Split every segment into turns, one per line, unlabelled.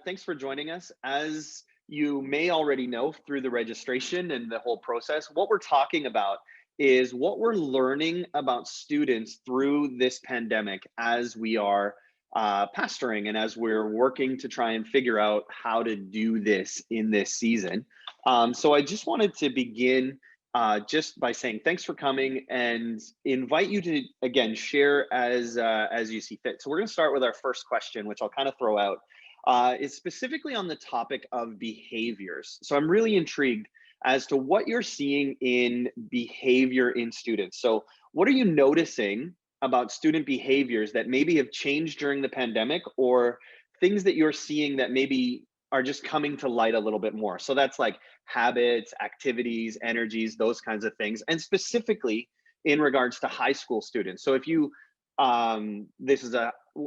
thanks for joining us. As you may already know through the registration and the whole process, what we're talking about is what we're learning about students through this pandemic as we are pastoring and as we're working to try and figure out how to do this in this season. So I just wanted to begin just by saying thanks for coming and invite you to again share as you see fit. So we're going to start with our first question, which I'll kind of throw out. Is specifically on the topic of behaviors. So I'm really intrigued as to what you're seeing in behavior in students. So what are you noticing about student behaviors that maybe have changed during the pandemic, or things that you're seeing that maybe are just coming to light a little bit more? So that's like habits, activities, energies, those kinds of things. And specifically in regards to high school students. So if you, this is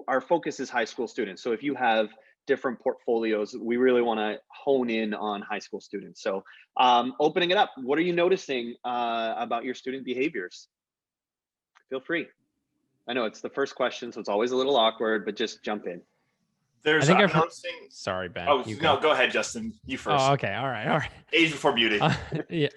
our focus is high school students. So if you have different portfolios, we really want to hone in on high school students. So opening it up, what are you noticing about your student behaviors? Feel free. I know it's the first question, so it's always a little awkward, but just jump in.
I think I've heard. Sorry, Ben.
Oh, no, go ahead, Justin. You first.
Oh, okay. All right.
Age before beauty.
Yeah.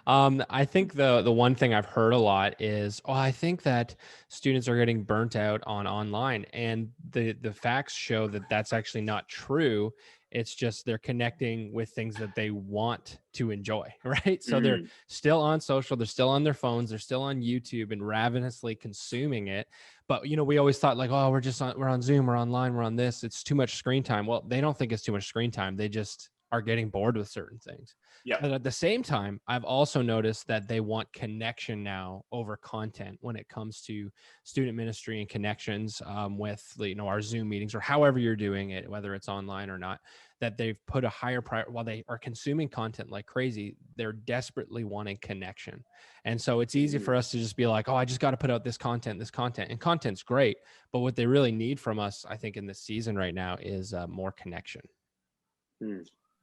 I think the one thing I've heard a lot is, I think that students are getting burnt out on online, and the facts show that that's actually not true. It's just they're connecting with things that they want to enjoy, right? So they're still on social, they're still on their phones, they're still on YouTube and ravenously consuming it. But we always thought like, oh, we're on Zoom, we're online, we're on this. It's too much screen time. Well, they don't think it's too much screen time. They just are getting bored with certain things.
Yeah.
But at the same time, I've also noticed that they want connection now over content when it comes to student ministry and connections with our Zoom meetings or however you're doing it, whether it's online or not, that they've put a higher priority while they are consuming content like crazy. They're desperately wanting connection. And so it's easy for us to just be like, oh, I just got to put out this content, and content's great. But what they really need from us, I think in this season right now is more connection.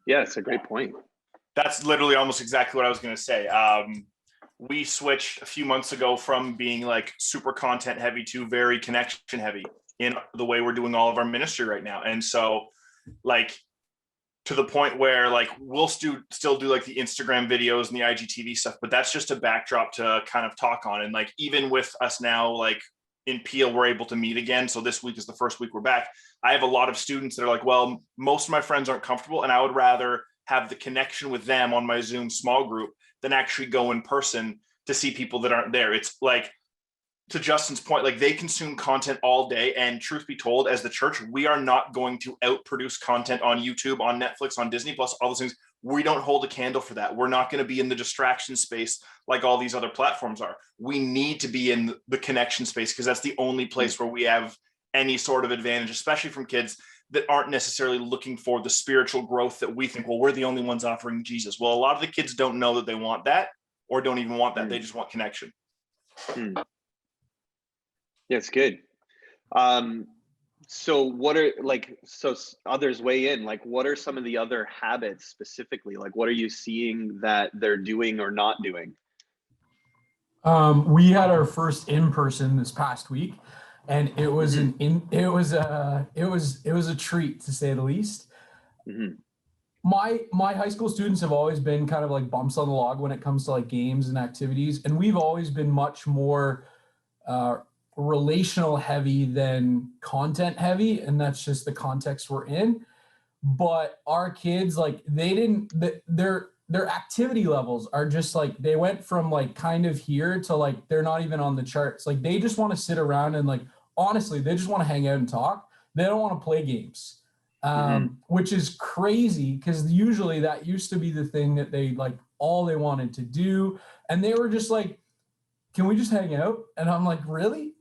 Yeah, it's a great point.
That's literally almost exactly what I was going to say. We switched a few months ago from being like super content heavy to very connection heavy in the way we're doing all of our ministry right now. And so like to the point where like we'll still do like the Instagram videos and the IGTV stuff, but that's just a backdrop to kind of talk on. And like, even with us now, like in Peel, we're able to meet again. So this week is the first week we're back. I have a lot of students that are like, well, most of my friends aren't comfortable, and I would rather have the connection with them on my Zoom small group than actually go in person to see people that aren't there. It's like, to Justin's point, like they consume content all day. And truth be told, as the church, we are not going to outproduce content on YouTube, on Netflix, on Disney Plus, all those things. We don't hold a candle for that. We're not going to be in the distraction space like all these other platforms are. We need to be in the connection space because that's the only place where we have any sort of advantage, especially from kids that aren't necessarily looking for the spiritual growth that we think, well, we're the only ones offering Jesus. Well, a lot of the kids don't know that they want that or don't even want that. They just want connection.
Yeah, it's good. So what are so others weigh in, like what are some of the other habits specifically? Like what are you seeing that they're doing or not doing?
We had our first in-person this past week, and it was it was a treat, to say the least. My high school students have always been kind of like bumps on the log when it comes to like games and activities, and we've always been much more relational heavy than content heavy, and that's just the context we're in. But our kids, like their activity levels are just like, they went from like kind of here to like they're not even on the charts. Like they just want to sit around and like honestly they just want to hang out and talk. They don't want to play games, which is crazy because usually that used to be the thing that they like all they wanted to do. And they were just like, can we just hang out? And I'm like, really?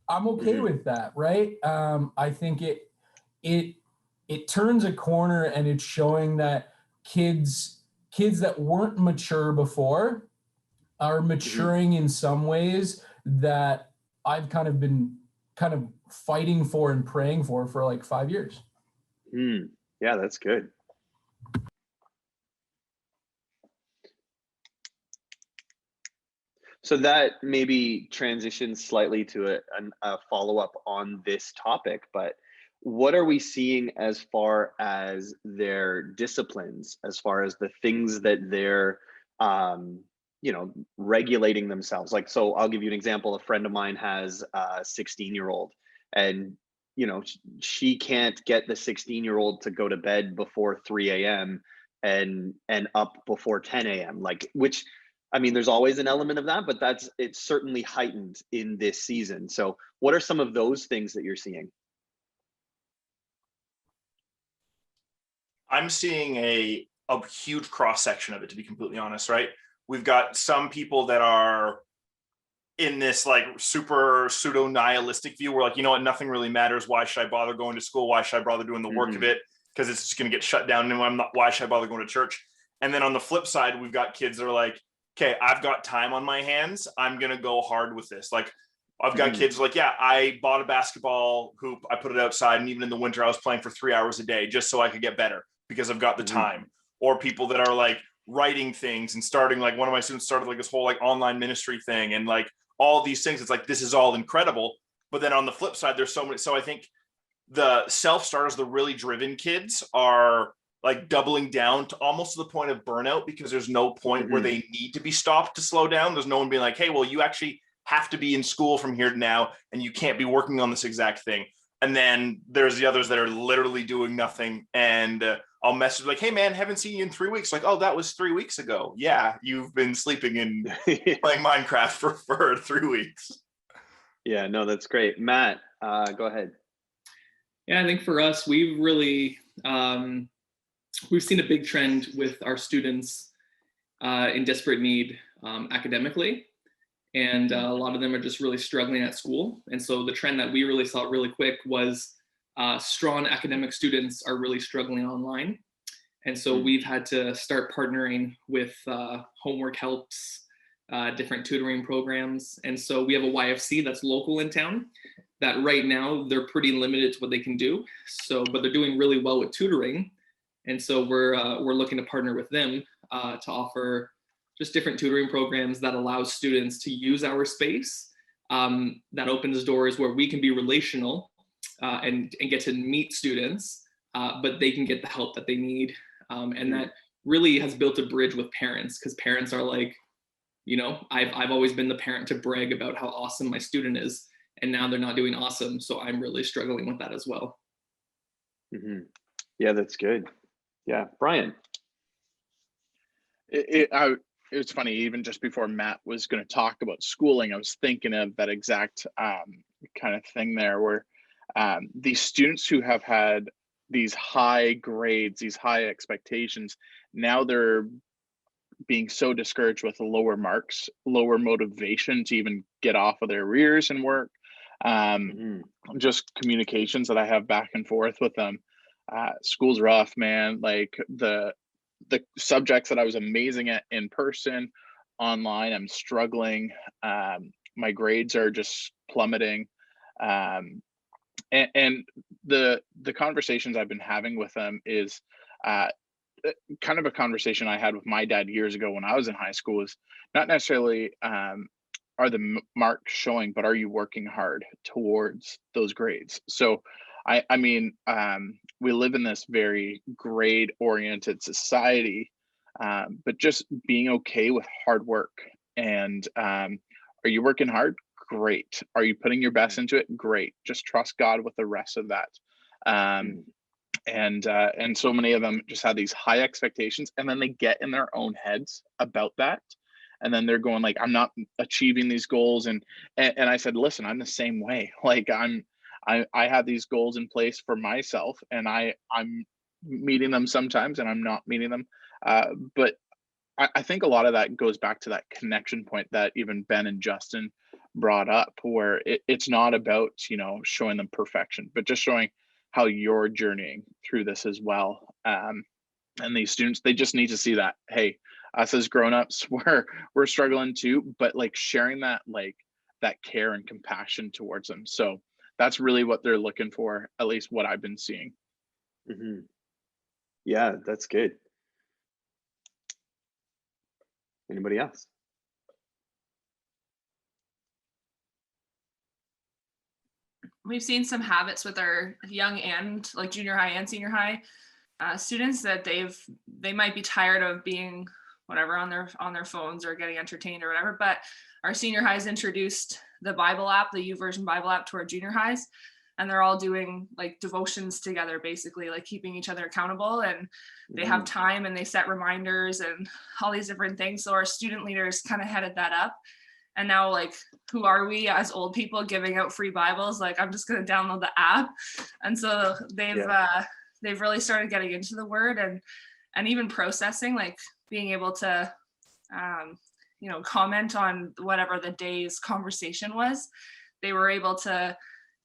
I'm okay with that, right? I think it turns a corner, and it's showing that kids that weren't mature before are maturing in some ways that I've kind of been fighting for and praying for like 5 years.
Yeah, that's good. So that maybe transitions slightly to a follow-up on this topic, but what are we seeing as far as their disciplines, as far as the things that they're regulating themselves? Like, so I'll give you an example. A friend of mine has a 16-year-old, and she can't get the 16-year-old to go to bed before 3 a.m. and up before 10 a.m. Like, which, I mean, there's always an element of that, but it's certainly heightened in this season. So what are some of those things that you're seeing?
I'm seeing a huge cross section of it, to be completely honest, right? We've got some people that are in this like super pseudo nihilistic view where like, you know what, nothing really matters. Why should I bother going to school? Why should I bother doing the work of it? Because it's just going to get shut down. And why should I bother going to church? And then on the flip side, we've got kids that are like, okay, I've got time on my hands. I'm going to go hard with this. Like, I've got kids like, yeah, I bought a basketball hoop. I put it outside. And even in the winter, I was playing for 3 hours a day just so I could get better because I've got the time. Or people that are like writing things and starting, like one of my students started like this whole like online ministry thing and like all these things. It's like, this is all incredible. But then on the flip side, there's so many. So I think the self-starters, the really driven kids are like doubling down to almost to the point of burnout because there's no point where they need to be stopped to slow down. There's no one being like, hey, well, you actually have to be in school from here to now, and you can't be working on this exact thing. And then there's the others that are literally doing nothing. And I'll message like, hey man, haven't seen you in 3 weeks. Like, oh, that was 3 weeks ago. Yeah, you've been sleeping and playing Minecraft for 3 weeks.
Yeah, no, that's great. Matt, go ahead.
Yeah, I think for us, we've really, we've seen a big trend with our students in desperate need academically. And a lot of them are just really struggling at school. And so the trend that we really saw really quick was strong academic students are really struggling online. And so we've had to start partnering with homework helps, different tutoring programs. And so we have a YFC that's local in town that right now they're pretty limited to what they can do. So, but they're doing really well with tutoring. And so we're looking to partner with them to offer just different tutoring programs that allows students to use our space. That opens doors where we can be relational and get to meet students, but they can get the help that they need. And that really has built a bridge with parents, because parents are like, you know, I've always been the parent to brag about how awesome my student is, and now they're not doing awesome. So I'm really struggling with that as well.
Yeah, that's good. Yeah, Brian.
It's funny, even just before Matt was going to talk about schooling, I was thinking of that exact kind of thing there, where these students who have had these high grades, these high expectations, now they're being so discouraged with lower marks, lower motivation to even get off of their rears and work. Just communications that I have back and forth with them. School's rough, man. Like the subjects that I was amazing at in person, online, I'm struggling. My grades are just plummeting. And the conversations I've been having with them is kind of a conversation I had with my dad years ago when I was in high school. Is not necessarily are the marks showing, but are you working hard towards those grades? So I mean, we live in this very grade oriented society, but just being okay with hard work. And are you working hard? Great. Are you putting your best into it? Great. Just trust God with the rest of that. And so many of them just have these high expectations, and then they get in their own heads about that. And then they're going like, I'm not achieving these goals. And I said, listen, I'm the same way. Like I have these goals in place for myself, and I'm meeting them sometimes and I'm not meeting them. But I think a lot of that goes back to that connection point that even Ben and Justin brought up, where it's not about, you know, showing them perfection, but just showing how you're journeying through this as well. And these students, they just need to see that, hey, us as grown-ups, we're struggling too, but like sharing that, like that care and compassion towards them. So that's really what they're looking for, at least what I've been seeing.
Yeah, that's good. Anybody else?
we've seen some habits with our young and like junior high and senior high students that they might be tired of being whatever on their phones or getting entertained or whatever. But our senior highs introduced the Bible app, the YouVersion Bible app, to our junior highs, and they're all doing like devotions together, basically like keeping each other accountable. And they have time and they set reminders and all these different things. So our student leaders kind of headed that up. And now, like, who are we as old people giving out free Bibles? Like, I'm just going to download the app. And so they've really started getting into the word and even processing, like being able to, comment on whatever the day's conversation was. They were able to,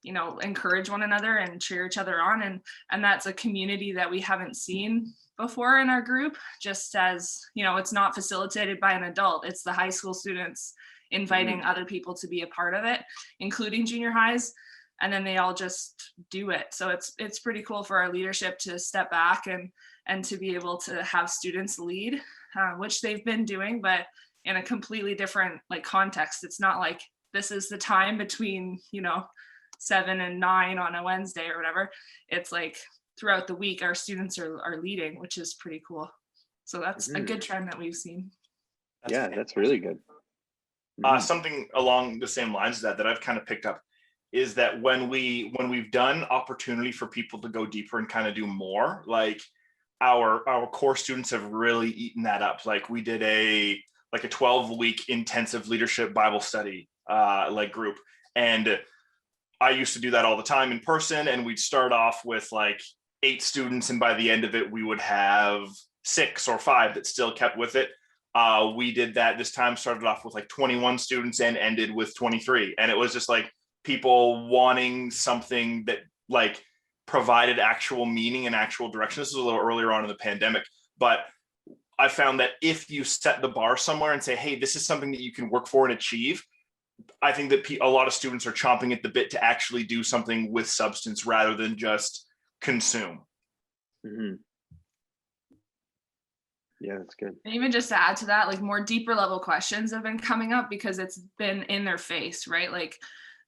encourage one another and cheer each other on. And that's a community that we haven't seen before in our group, just as, it's not facilitated by an adult. It's the high school students inviting other people to be a part of it, including junior highs. And then they all just do it. So it's pretty cool for our leadership to step back and to be able to have students lead, which they've been doing, but in a completely different like context. It's not like this is the time between, 7 and 9 on a Wednesday or whatever. It's like throughout the week, our students are leading, which is pretty cool. So that's a good trend that we've seen.
That's really good.
Something along the same lines as that I've kind of picked up is that when we've done opportunity for people to go deeper and kind of do more, like our core students have really eaten that up. Like we did a 12-week intensive leadership Bible study group, and I used to do that all the time in person, and we'd start off with like 8 students, and by the end of it we would have 6 or 5 that still kept with it. We did that this time, started off with like 21 students and ended with 23. And it was just like people wanting something that like provided actual meaning and actual direction. This was a little earlier on in the pandemic, but I found that if you set the bar somewhere and say, hey, this is something that you can work for and achieve, I think that a lot of students are chomping at the bit to actually do something with substance rather than just consume.
Mm-hmm. Yeah, that's good.
And even just to add to that, like more deeper level questions have been coming up because it's been in their face, right? Like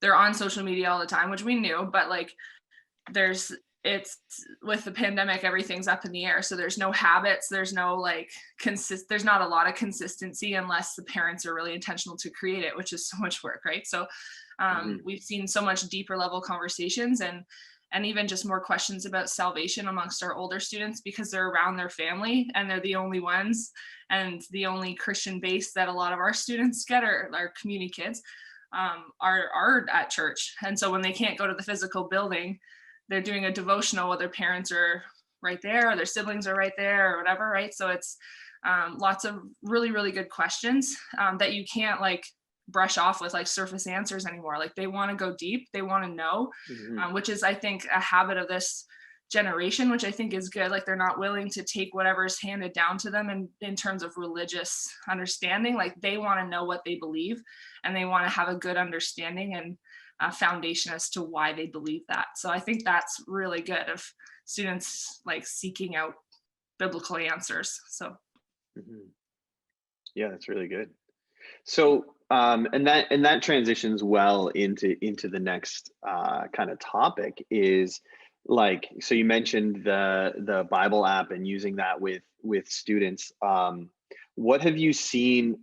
they're on social media all the time, which we knew, but like it's with the pandemic, everything's up in the air. So there's no habits, there's no like there's not a lot of consistency unless the parents are really intentional to create it, which is so much work, right? So we've seen so much deeper level conversations and even just more questions about salvation amongst our older students because they're around their family and they're the only ones and the only Christian base that a lot of our students get are our community kids are at church. And so when they can't go to the physical building, they're doing a devotional where their parents are right there or their siblings are right there or whatever, right? So it's lots of really, really good questions that you can't like brush off with like surface answers anymore. Like they want to go deep, they want to know, which is I think a habit of this generation, which I think is good. Like they're not willing to take whatever's handed down to them in terms of religious understanding. Like they want to know what they believe and they want to have a good understanding and foundation as to why they believe that. So I think that's really good of students like seeking out biblical answers. So
yeah, that's really good. So and that transitions well into the next kind of topic is like, so you mentioned the Bible app and using that with students. What have you seen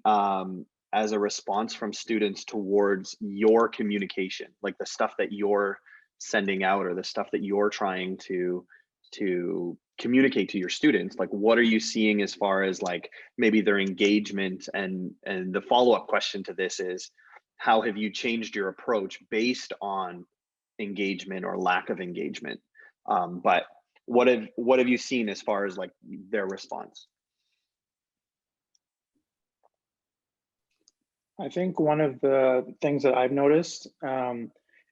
as a response from students towards your communication, like the stuff that you're sending out or the stuff that you're trying to communicate to your students? Like, what are you seeing as far as like maybe their engagement? And the follow-up question to this is, how have you changed your approach based on engagement or lack of engagement? But what have you seen as far as like their response?
I think one of the things that I've noticed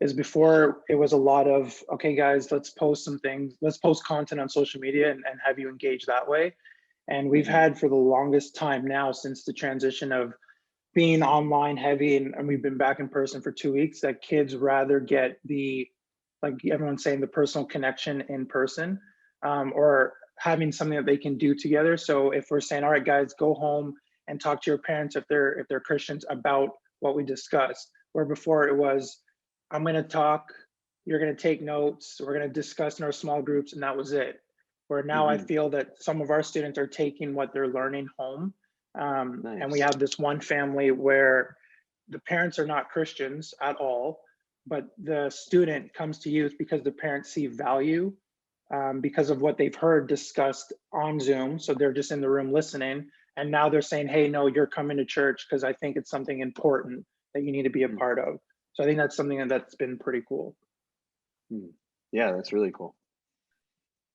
is before it was a lot of, okay, guys, let's post some things, let's post content on social media and have you engage that way. And we've had for the longest time now since the transition of being online heavy and we've been back in person for 2 weeks, that kids rather get the, like everyone's saying, the personal connection in person or having something that they can do together. So if we're saying, all right, guys, go home and talk to your parents if they're Christians about what we discussed, where before it was, I'm going to talk, you're going to take notes, we're going to discuss in our small groups, and that was it. Where now I feel that some of our students are taking what they're learning home. And we have this one family where the parents are not Christians at all, but the student comes to youth because the parents see value because of what they've heard discussed on Zoom. So they're just in the room listening. And now they're saying, hey, no, you're coming to church because I think it's something important that you need to be a part of. So I think that's something that's been pretty cool.
Yeah, that's really cool.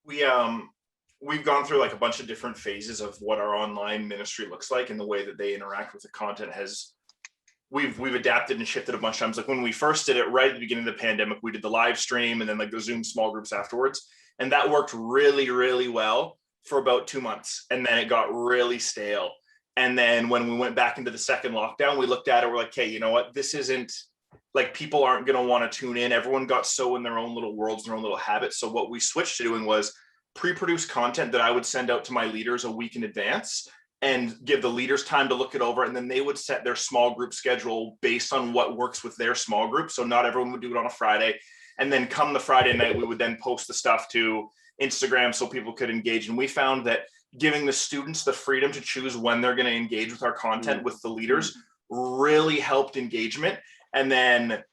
We've gone through like a bunch of different phases of what our online ministry looks like, and the way that they interact with the content we've adapted and shifted a bunch of times. Like when we first did it right at the beginning of the pandemic, we did the live stream and then like the Zoom small groups afterwards. And that worked really, really well for about 2 months. And then it got really stale. And then when we went back into the second lockdown, we looked at it, we're like, hey, you know what? This isn't like, people aren't going to want to tune in. Everyone got so in their own little worlds, their own little habits. So what we switched to doing was pre-produce content that I would send out to my leaders a week in advance and give the leaders time to look it over. And then they would set their small group schedule based on what works with their small group. So not everyone would do it on a Friday. And then come the Friday night, we would then post the stuff to Instagram so people could engage. And we found that giving the students the freedom to choose when they're going to engage with our content with the leaders really helped engagement. And then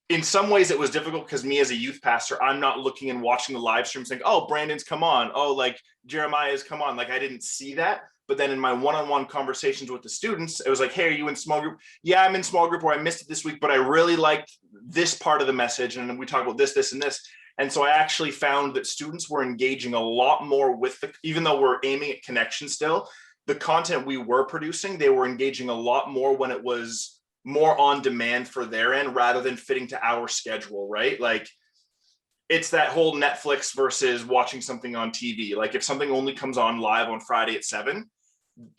in some ways it was difficult because me as a youth pastor, I'm not looking and watching the live stream saying, oh, Brandon's come on. Oh, like Jeremiah's come on. Like I didn't see that. But then in my one-on-one conversations with the students, it was like, hey, are you in small group? Yeah, I'm in small group, or I missed it this week, but I really liked this part of the message. And then we talk about this, this, and this. And so I actually found that students were engaging a lot more with even though we're aiming at connection still, the content we were producing, they were engaging a lot more when it was more on demand for their end rather than fitting to our schedule, right? Like it's that whole Netflix versus watching something on TV. Like if something only comes on live on Friday at 7,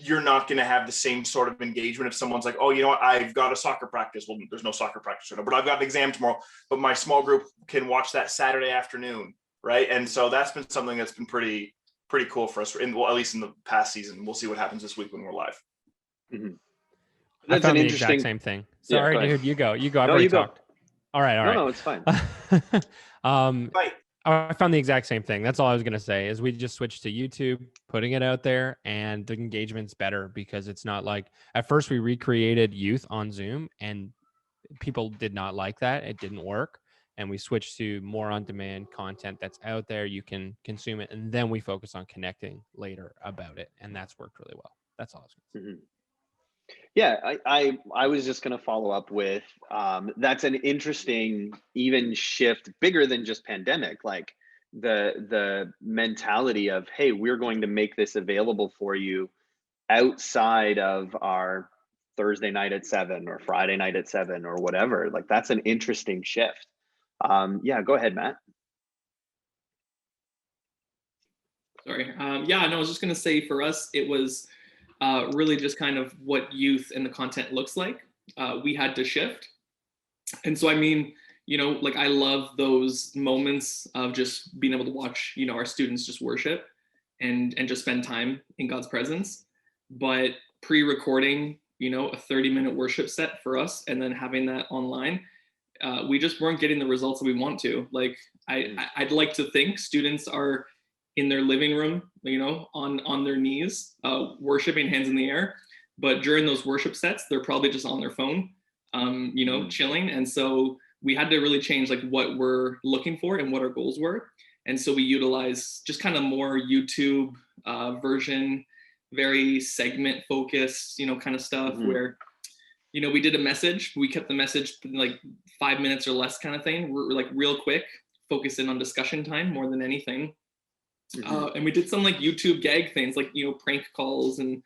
you're not going to have the same sort of engagement if someone's like, oh, you know what, I've got a soccer practice. Well, there's no soccer practice right now, but I've got an exam tomorrow, but my small group can watch that Saturday afternoon, right? And so that's been something that's been pretty cool for us, at least in the past season. We'll see what happens this week when we're live.
I found the exact same thing. Sorry, dude, you go. I've already talked. All right.
No, it's fine.
Right.
I found the exact same thing. That's all I was going to say is we just switched to YouTube, putting it out there, and the engagement's better because it's not like at first we recreated youth on Zoom and people did not like that. It didn't work. And we switched to more on-demand content that's out there. You can consume it. And then we focus on connecting later about it. And that's worked really well. That's all I was going to say.
Yeah, I was just going to follow up with that's an interesting even shift bigger than just pandemic, like the mentality of, hey, we're going to make this available for you outside of our Thursday night at 7 or Friday night at 7 or whatever. Like that's an interesting shift. Yeah, go ahead, Matt.
Sorry. Yeah, no, I was just going to say for us, it was really just kind of what youth and the content looks like. We had to shift. And so, I mean, you know, like I love those moments of just being able to watch, you know, our students just worship and just spend time in God's presence. But pre-recording, you know, a 30-minute worship set for us and then having that online, we just weren't getting the results that we want to. Like I'd like to think students are in their living room, you know, on their knees, worshiping, hands in the air. But during those worship sets, they're probably just on their phone, you know, chilling. And so we had to really change like what we're looking for and what our goals were. And so we utilize just kind of more YouTube version, very segment focused, you know, kind of stuff where, you know, we did a message, we kept the message like 5 minutes or less kind of thing. We're like real quick, focusing on discussion time more than anything. And we did some like YouTube gag things, like, you know, prank calls and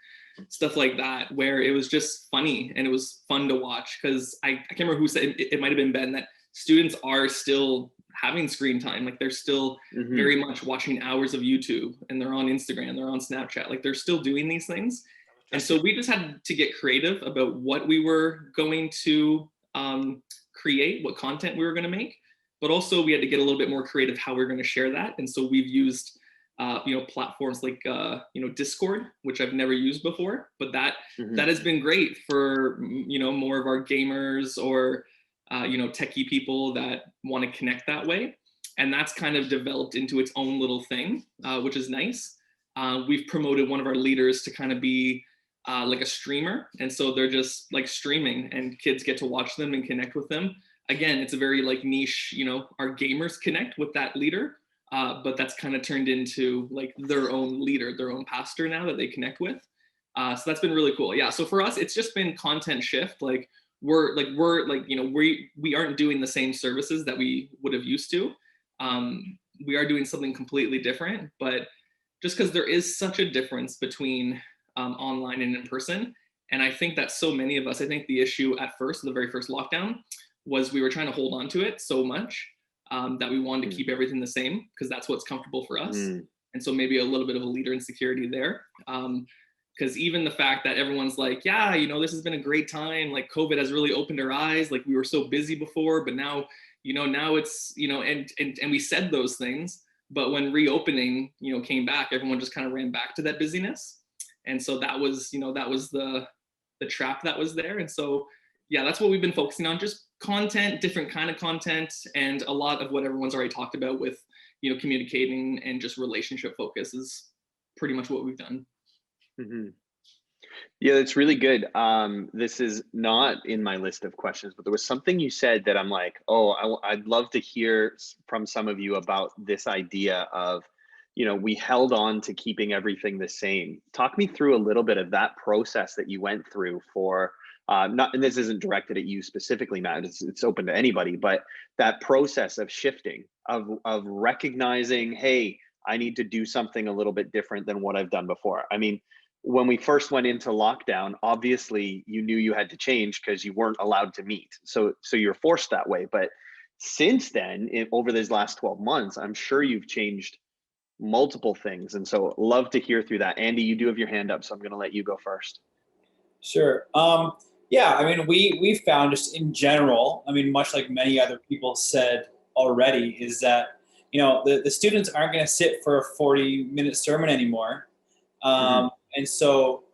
stuff like that, where it was just funny and it was fun to watch. Because I can't remember who said it might have been Ben, that students are still having screen time. Like they're still very much watching hours of YouTube, and they're on Instagram, they're on Snapchat, like they're still doing these things. And so we just had to get creative about what we were going to create, what content we were going to make, but also we had to get a little bit more creative how we're going to share that. And so we've used you know, platforms like you know, Discord, which I've never used before, but that has been great for, you know, more of our gamers or techie people that want to connect that way. And that's kind of developed into its own little thing, which is nice. We've promoted one of our leaders to kind of be like a streamer. And so they're just like streaming and kids get to watch them and connect with them. Again, it's a very like niche, our gamers connect with that leader, but that's kind of turned into like their own leader, their own pastor now that they connect with. So that's been really cool. Yeah. So for us, it's just been content shift. Like we aren't doing the same services that we would have used to. We are doing something completely different, but just because there is such a difference between online and in person. And I think that so many of us, I think the issue at first, the very first lockdown, was we were trying to hold on to it so much that we wanted to keep everything the same because that's what's comfortable for us. And so maybe a little bit of a leader insecurity there. Because even the fact that everyone's like, yeah, this has been a great time. Like COVID has really opened our eyes. Like we were so busy before, but now, now it's, and we said those things, but when reopening, came back, everyone just kind of ran back to that busyness. And so that was, that was the trap that was there. And so, yeah, that's what we've been focusing on, just content, different kind of content, and a lot of what everyone's already talked about with, communicating and just relationship focus is pretty much what we've done.
Mm-hmm. Yeah, that's really good. This is not in my list of questions, but there was something you said that I'm like, I'd love to hear from some of you about this idea of, we held on to keeping everything the same. Talk me through a little bit of that process that you went through for, and this isn't directed at you specifically, Matt, it's open to anybody, but that process of shifting, of recognizing, hey, I need to do something a little bit different than what I've done before. I mean, when we first went into lockdown, obviously you knew you had to change because you weren't allowed to meet. So you're forced that way. But since then, over these last 12 months, I'm sure you've changed multiple things. And so love to hear through that. Andy, you do have your hand up, so I'm going to let you go first.
Sure. Yeah, I mean, we found just in general, I mean, much like many other people said already, is that, the students aren't going to sit for a 40-minute sermon anymore. And so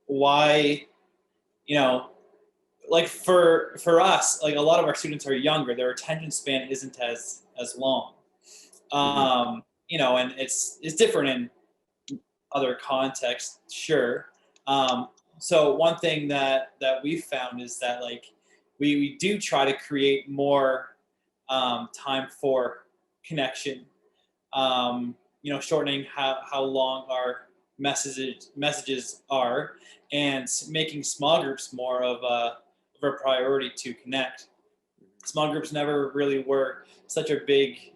why, like for us, like a lot of our students are younger, their attention span isn't as long. And it's different in other contexts, sure. So one thing that we've found is that like we do try to create more time for connection, shortening how long our messages are, and making small groups more of a priority to connect. Small groups never really were such a big,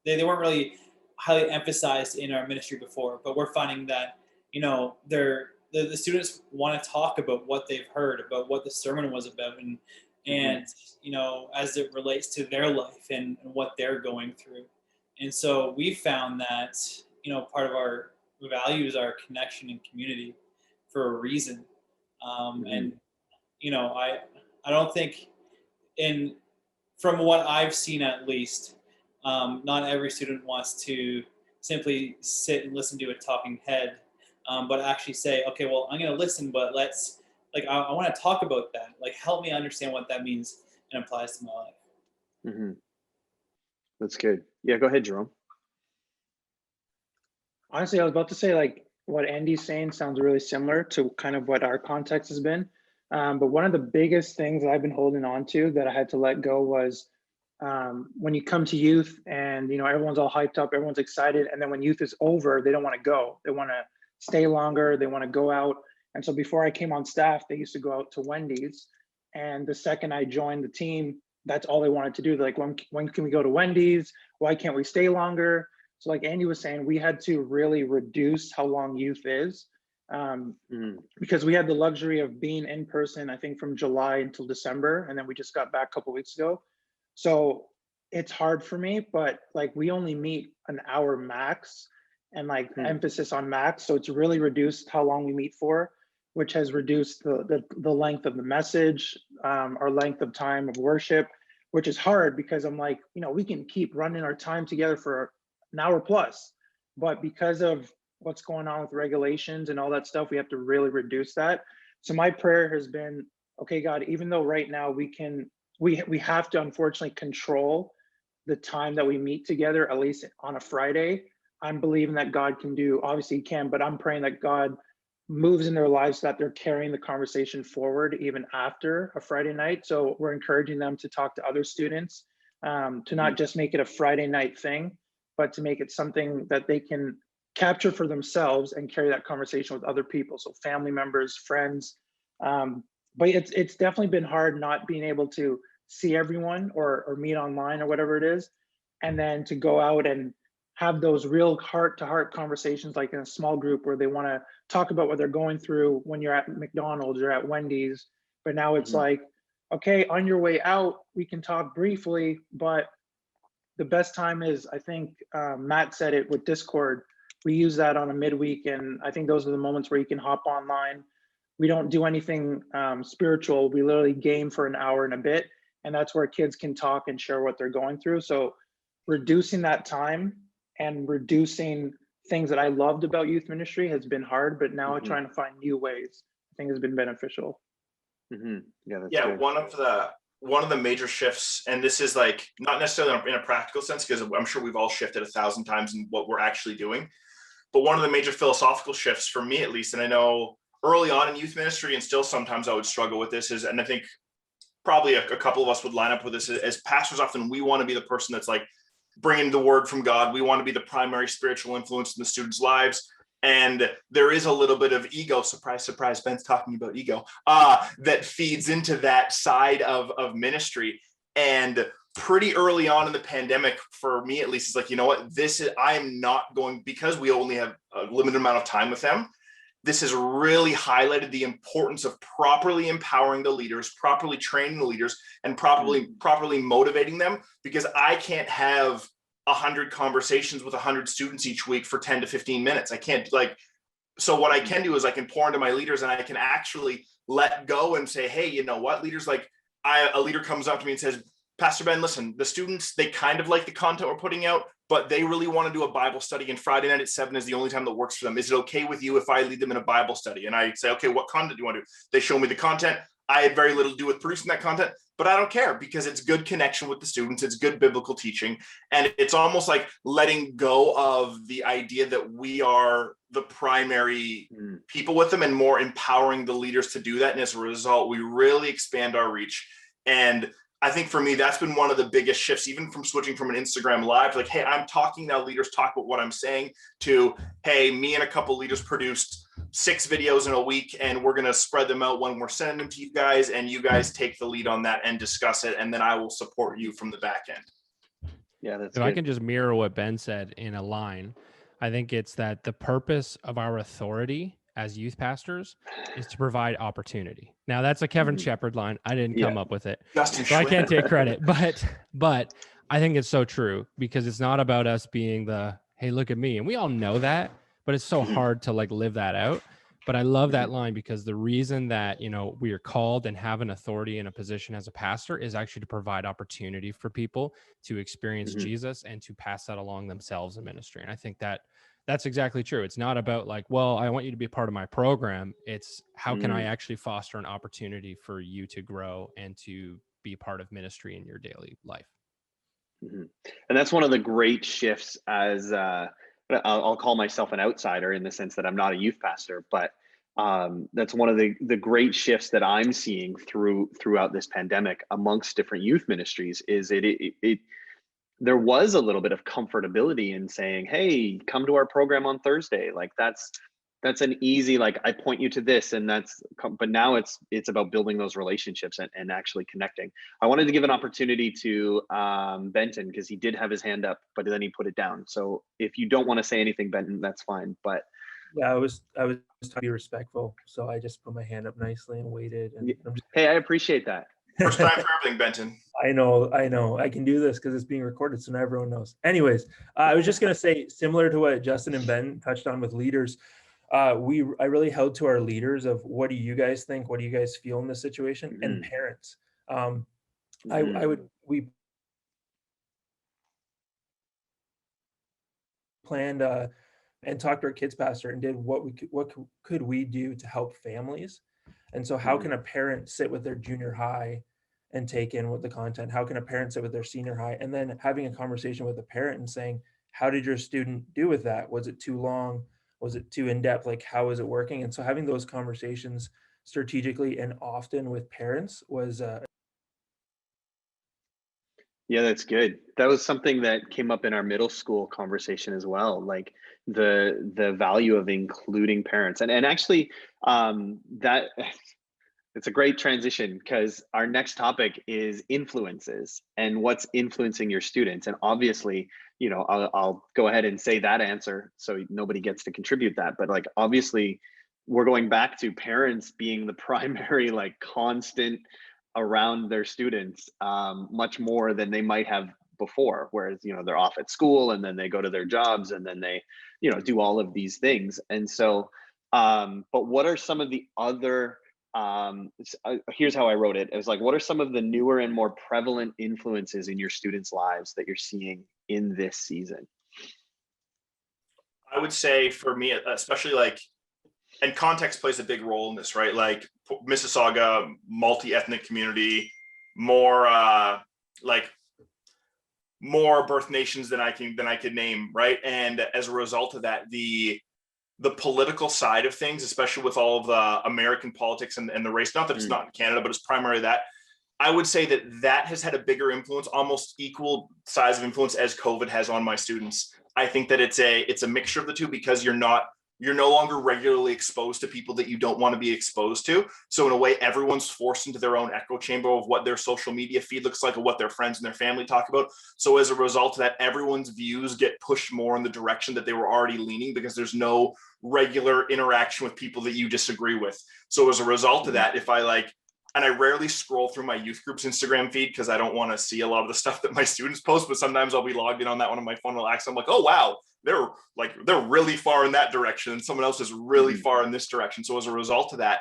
they weren't really highly emphasized in our ministry before, but we're finding that, the students want to talk about what they've heard, about what the sermon was about, and as it relates to their life and what they're going through. And so we found that, part of our values are connection and community for a reason. And, I don't think from what I've seen at least, not every student wants to simply sit and listen to a talking head, but actually say, okay, well, I'm going to listen, but I want to talk about that. Like, help me understand what that means and applies to my life.
Mm-hmm. That's good. Yeah, go ahead, Jerome.
Honestly, I was about to say, like, what Andy's saying sounds really similar to kind of what our context has been. But one of the biggest things that I've been holding on to that I had to let go was when you come to youth and, everyone's all hyped up, everyone's excited. And then when youth is over, they don't want to go. They want to stay longer. They want to go out. And so before I came on staff, they used to go out to Wendy's. And the second I joined the team, that's all they wanted to do. They're like, when can we go to Wendy's? Why can't we stay longer? So like Andy was saying, we had to really reduce how long youth is because we had the luxury of being in person, I think from July until December. And then we just got back a couple of weeks ago. So it's hard for me, but like we only meet an hour max and like emphasis on max. So it's really reduced how long we meet for, which has reduced the length of the message, our length of time of worship, which is hard because I'm like, we can keep running our time together for an hour plus, but because of what's going on with regulations and all that stuff, we have to really reduce that. So my prayer has been, okay, God, even though right now we have to unfortunately control the time that we meet together, at least on a Friday. I'm believing that God can do, obviously he can, but I'm praying that God moves in their lives so that they're carrying the conversation forward even after a Friday night. So we're encouraging them to talk to other students, to not just make it a Friday night thing, but to make it something that they can capture for themselves and carry that conversation with other people. So family members, friends. But it's definitely been hard not being able to see everyone or meet online or whatever it is. And then to go out and have those real heart to heart conversations, like in a small group where they want to talk about what they're going through when you're at McDonald's or at Wendy's. But now it's like, okay, on your way out, we can talk briefly, but the best time is, I think Matt said it with Discord. We use that on a midweek, and I think those are the moments where you can hop online. We don't do anything spiritual. We literally game for an hour and a bit, and that's where kids can talk and share what they're going through. So reducing that time and reducing things that I loved about youth ministry has been hard, but now trying to find new ways, I think has been beneficial.
Yeah, that's
Yeah,
good.
one of the major shifts, and this is like not necessarily in a practical sense, because I'm sure we've all shifted 1,000 times in what we're actually doing, but one of the major philosophical shifts for me, at least, and I know early on in youth ministry, and still sometimes I would struggle with this, is, and I think probably a couple of us would line up with this, as pastors, often we want to be the person that's like bringing the word from God. We want to be the primary spiritual influence in the students' lives. And there is a little bit of ego, surprise, surprise, Ben's talking about ego, that feeds into that side of ministry. And pretty early on in the pandemic, for me at least, it's like, you know what, I am not going, because we only have a limited amount of time with them. This has really highlighted the importance of properly empowering the leaders, properly training the leaders, and properly motivating them, because I can't have 100 conversations with 100 students each week for 10 to 15 minutes. I can't, so what I can do is I can pour into my leaders, and I can actually let go and say, hey, you know what, leaders, a leader comes up to me and says, Pastor Ben, listen, the students, they kind of like the content we're putting out, but they really want to do a Bible study, and Friday night at 7 is the only time that works for them. Is it okay with you if I lead them in a Bible study? And I say, okay, what content do you want to do? They show me the content. I had very little to do with producing that content, but I don't care, because it's good connection with the students. It's good biblical teaching. And it's almost like letting go of the idea that we are the primary people with them, and more empowering the leaders to do that. And as a result, we really expand our reach. And I think for me, that's been one of the biggest shifts, even from switching from an Instagram live, like, hey, I'm talking now, leaders talk about what I'm saying, to, hey, me and a couple leaders produced 6 videos in a week, and we're going to spread them out when we're sending them to you guys, and you guys take the lead on that and discuss it, and then I will support you from the back end.
Yeah, that's
If
good.
I can just mirror what Ben said in a line, I think it's that the purpose of our authority as youth pastors is to provide opportunity. Now, that's a Kevin Shepard line. I didn't come up with it, so I can't take credit. But I think it's so true, because it's not about us being the, hey, look at me, and we all know that, but it's so hard to live that out. But I love that line, because the reason that, we are called and have an authority in a position as a pastor is actually to provide opportunity for people to experience Jesus and to pass that along themselves in ministry. And I think that that's exactly true. It's not about well, I want you to be a part of my program. It's how can I actually foster an opportunity for you to grow and to be part of ministry in your daily life.
And that's one of the great shifts, as I'll call myself an outsider in the sense that I'm not a youth pastor, but that's one of the great shifts that I'm seeing throughout this pandemic amongst different youth ministries. Is there was a little bit of comfortability in saying, hey, come to our program on Thursday. Like that's an easy, I point you to this, and but now it's about building those relationships and actually connecting. I wanted to give an opportunity to Benton, because he did have his hand up, but then he put it down. So if you don't want to say anything, Benton, that's fine. But
yeah, I was trying to be respectful, so I just put my hand up nicely and waited. And
hey, I appreciate that.
First time for everything, Benton.
I know. I can do this because it's being recorded, so now everyone knows. Anyways, I was just going to say, similar to what Justin and Ben touched on with leaders, I really held to our leaders of, what do you guys think? What do you guys feel in this situation? And parents. We planned and talked to our kids pastor and did what could we do to help families And so how can a parent sit with their junior high and take in what the content? How can a parent sit with their senior high? And then having a conversation with a parent and saying, how did your student do with that? Was it too long? Was it too in-depth? Like, how is it working? And so having those conversations strategically and often with parents was
Yeah, that's good. That was something that came up in our middle school conversation as well, like the value of including parents. And actually, that it's a great transition because our next topic is influences and what's influencing your students. And obviously, you know, I'll go ahead and say that answer so nobody gets to contribute that. But like, obviously, we're going back to parents being the primary, like, constant around their students, much more than they might have before. Whereas, you know, they're off at school and then they go to their jobs and then they, you know, do all of these things. And so, but what are some of the other here's how I wrote it. It was like, what are some of the newer and more prevalent influences in your students' lives that you're seeing in this season?
I would say for me, especially like, and context plays a big role in this, right? Like Mississauga, multi-ethnic community, more more birth nations than I could name, right? And as a result of that, the political side of things, especially with all of the American politics and the race, not that it's not in Canada, but it's primarily that, I would say that has had a bigger influence, almost equal size of influence as COVID has on my students. I think that it's a mixture of the two, because you're no longer regularly exposed to people that you don't want to be exposed to. So in a way, everyone's forced into their own echo chamber of what their social media feed looks like and what their friends and their family talk about. So as a result of that, everyone's views get pushed more in the direction that they were already leaning, because there's no regular interaction with people that you disagree with. So as a result of that, if and I rarely scroll through my youth group's Instagram feed because I don't want to see a lot of the stuff that my students post, but sometimes I'll be logged in on that one on my phone, relax. I'm like, oh, wow, they're really far in that direction and someone else is really far in this direction. So as a result of that,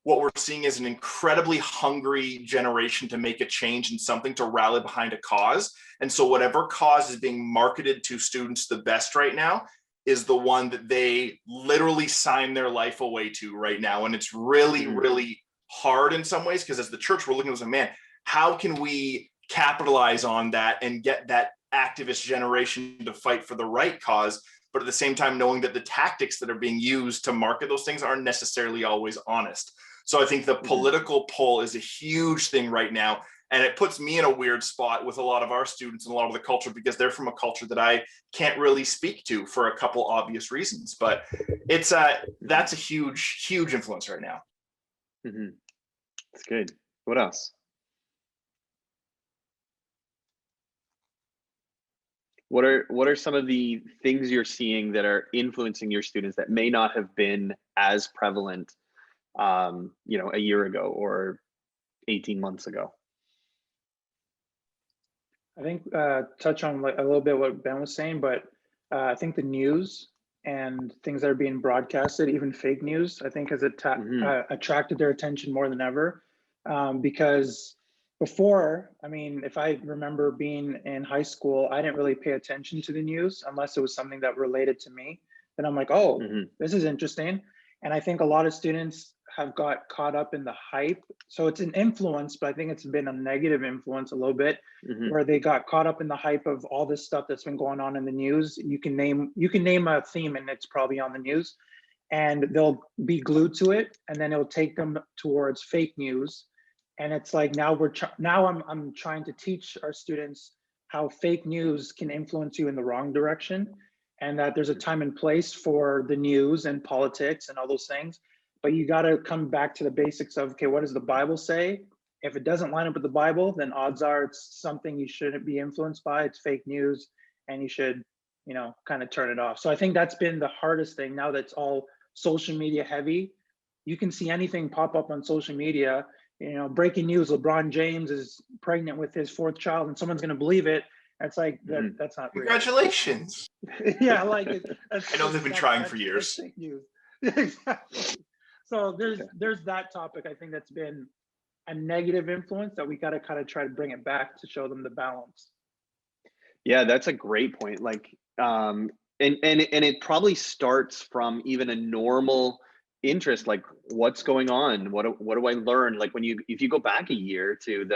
what we're seeing is an incredibly hungry generation to make a change in something, to rally behind a cause. And so whatever cause is being marketed to students the best right now is the one that they literally sign their life away to right now. And it's really, really hard in some ways, because as the church, we're looking at this, man, how can we capitalize on that and get that activist generation to fight for the right cause, but at the same time knowing that the tactics that are being used to market those things aren't necessarily always honest. So I think the political pull is a huge thing right now, and it puts me in a weird spot with a lot of our students and a lot of the culture, because they're from a culture that I can't really speak to for a couple obvious reasons. But it's that's a huge influence right now.
That's good. What else? What are some of the things you're seeing that are influencing your students that may not have been as prevalent, you know, a year ago or 18 months ago?
I think touch on like a little bit what Ben was saying, but I think the news and things that are being broadcasted, even fake news, I think has attracted their attention more than ever. Because before, I mean, if I remember being in high school, I didn't really pay attention to the news unless it was something that related to me. Then I'm like, oh, this is interesting. And I think a lot of students have got caught up in the hype. So it's an influence, but I think it's been a negative influence a little bit, where they got caught up in the hype of all this stuff that's been going on in the news. You can name a theme and it's probably on the news, and they'll be glued to it, and then it'll take them towards fake news. And it's like, now I'm trying to teach our students how fake news can influence you in the wrong direction, and that there's a time and place for the news and politics and all those things. But you got to come back to the basics of, okay, what does the Bible say? If it doesn't line up with the Bible, then odds are it's something you shouldn't be influenced by. It's fake news, and you should, you know, kind of turn it off. So I think that's been the hardest thing. Now that's all social media heavy, you can see anything pop up on social media. You know, breaking news: LeBron James is pregnant with his 4th child, and someone's going to believe it. It's like that's not real.
Congratulations.
Yeah, like
I know they've been trying for years.
Fake news. Exactly. So there's that topic. I think that's been a negative influence that we got to kind of try to bring it back to show them the balance.
Yeah, that's a great point. Like, and it probably starts from even a normal interest, like what's going on, what do I learn, like if you go back a year to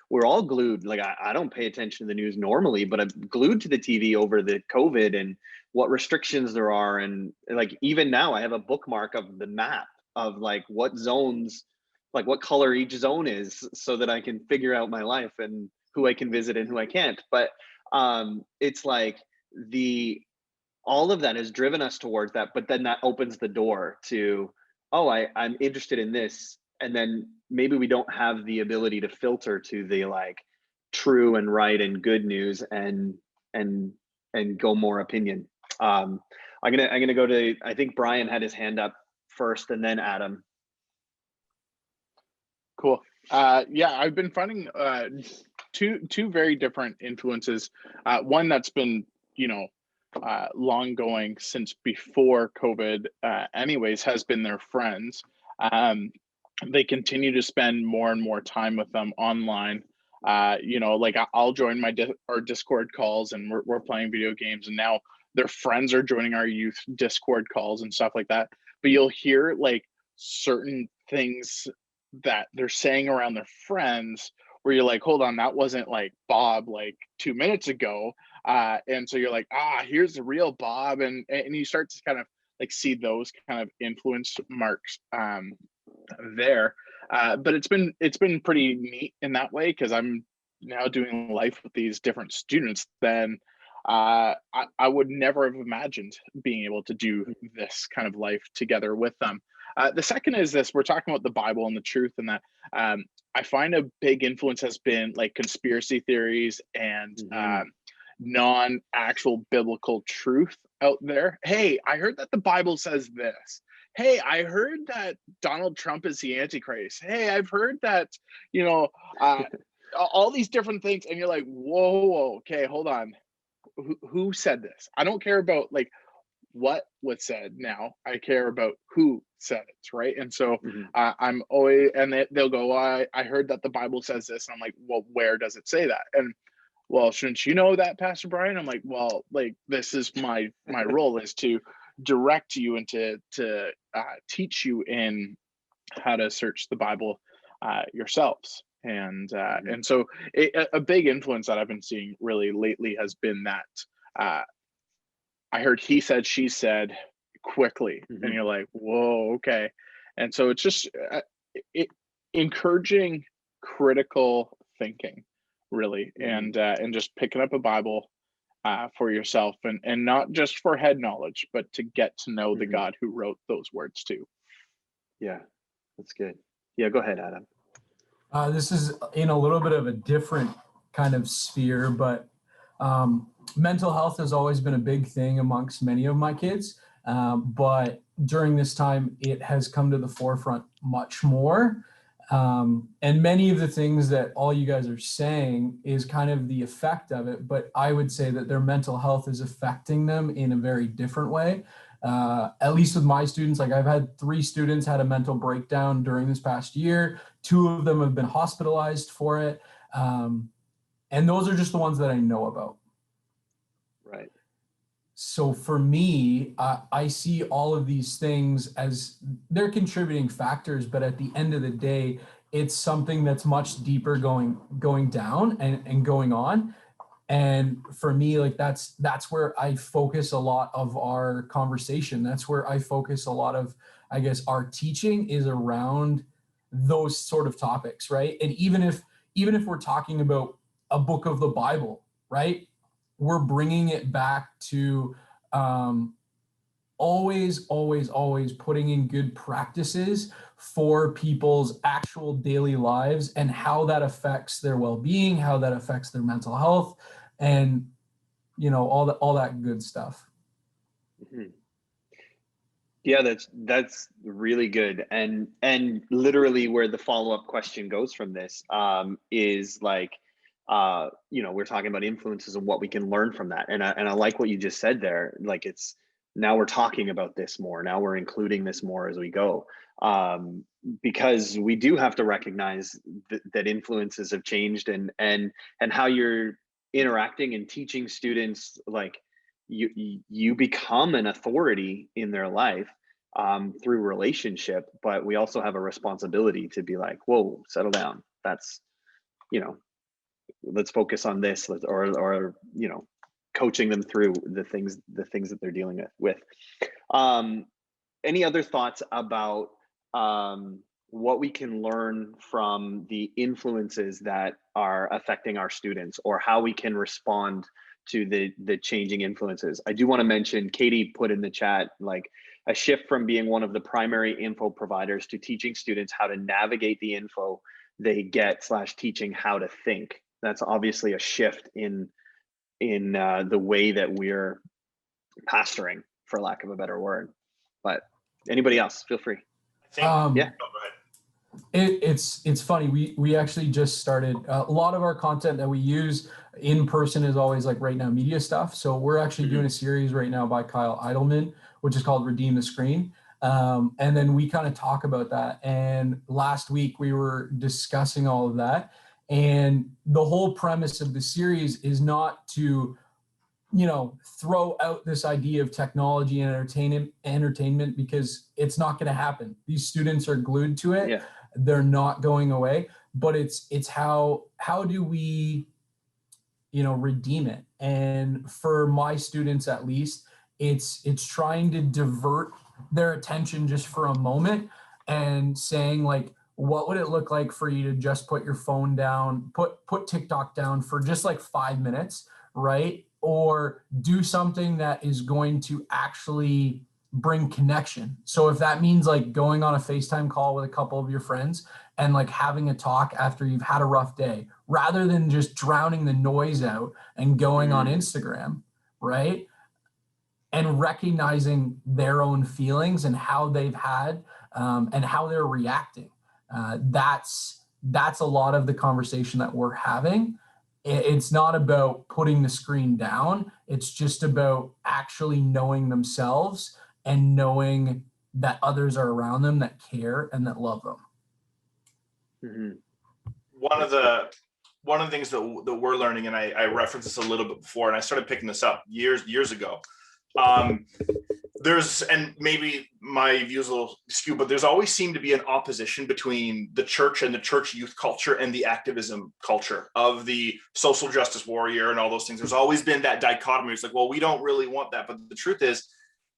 we're all glued, like I don't pay attention to the news normally, but I'm glued to the TV over the COVID and what restrictions there are. And like even now I have a bookmark of the map of like what zones, like what color each zone is, so that I can figure out my life and who I can visit and who I can't. But it's like all of that has driven us towards that, but then that opens the door to, oh, I'm interested in this. And then maybe we don't have the ability to filter to the like true and right and good news and go more opinion. I'm gonna go to, I think Brian had his hand up first and then Adam.
Cool. Yeah, I've been finding two very different influences. One that's been, long going since before COVID, anyways, has been their friends. They continue to spend more and more time with them online. Like I'll join our Discord calls and we're playing video games, and now their friends are joining our youth Discord calls and stuff like that. But you'll hear like certain things that they're saying around their friends where you're like, hold on, that wasn't like Bob like 2 minutes ago. And so you're like, here's the real Bob. And you start to kind of like see those kind of influence marks there. But it's been pretty neat in that way, because I'm now doing life with these different students than I would never have imagined being able to do this kind of life together with them. The second is this: we're talking about the Bible and the truth, and that I find a big influence has been like conspiracy theories and non-actual biblical truth out there. Hey, I heard that the Bible says this. Hey, I heard that Donald Trump is the Antichrist. Hey, I've heard that, all these different things. And you're like, whoa, okay, hold on. Who said this? I don't care about like what was said now. I care about who said it, right? And so I'm always, and they'll go, I heard that the Bible says this. And I'm like, well, where does it say that? And well, shouldn't you know that, Pastor Brian? I'm like, well, like this is my role is to direct you and to teach you in how to search the Bible yourselves. And so a big influence that I've been seeing really lately has been that I heard he said, she said quickly, and you're like, whoa, okay. And so it's just encouraging critical thinking, really, and just picking up a Bible for yourself, and not just for head knowledge, but to get to know the God who wrote those words too.
Yeah, that's good. Yeah, go ahead, Adam.
This is in a little bit of a different kind of sphere, but mental health has always been a big thing amongst many of my kids. But during this time, it has come to the forefront much more. And many of the things that all you guys are saying is kind of the effect of it, but I would say that their mental health is affecting them in a very different way. At least with my students, like I've had 3 students had a mental breakdown during this past year. 2 of them have been hospitalized for it. And those are just the ones that I know about.
Right.
So for me, I see all of these things as they're contributing factors, but at the end of the day, it's something that's much deeper going down and going on. And for me, like that's where I focus a lot of our conversation. That's where I focus a lot of, I guess, our teaching is around those sort of topics, right? And even if we're talking about a book of the Bible, right? We're bringing it back to always putting in good practices for people's actual daily lives and how that affects their well-being, how that affects their mental health, and all that good stuff.
Yeah, that's really good. And literally where the follow-up question goes from this is like, we're talking about influences and what we can learn from that. And I like what you just said there. Like it's, now we're talking about this more. Now we're including this more as we go, because we do have to recognize that influences have changed, and how you're interacting and teaching students, like you become an authority in their life. through relationship, but we also have a responsibility to be like, whoa, settle down. That's, you know, let's focus on this, or you know, coaching them through the things that they're dealing with. Any other thoughts about what we can learn from the influences that are affecting our students, or how we can respond to the changing influences? I do want to mention, Katie put in the chat, like, a shift from being one of the primary info providers to teaching students how to navigate the info they get / teaching how to think. That's obviously a shift in the way that we're pastoring, for lack of a better word. But anybody else, feel free.
I think,
Yeah.
oh, go ahead.
It's funny. We actually just started a lot of our content that we use in person is always like Right Now Media stuff. So we're actually doing a series right now by Kyle Eidelman, which is called Redeem the Screen. And then we kind of talk about that. And last week we were discussing all of that. And the whole premise of the series is not to, you know, throw out this idea of technology and entertainment, because it's not going to happen. These students are glued to it.
Yeah.
They're not going away, but it's how do we, you know, redeem it? And for my students, at least, it's trying to divert their attention just for a moment and saying, like, what would it look like for you to just put your phone down, put TikTok down for just like 5 minutes, right? Or do something that is going to actually bring connection. So if that means like going on a FaceTime call with a couple of your friends and like having a talk after you've had a rough day, rather than just drowning the noise out and going on Instagram, right? And recognizing their own feelings and how they've had and how they're reacting. That's a lot of the conversation that we're having. It's not about putting the screen down. It's just about actually knowing themselves and knowing that others are around them that care and that love them.
Mm-hmm.
One of the things that we're learning, and I referenced this a little bit before, and I started picking this up years ago. There's, and maybe my views a little skewed, but there's always seemed to be an opposition between the church and the church youth culture and the activism culture of the social justice warrior and all those things. There's always been that dichotomy. It's like, well, we don't really want that. But the truth is,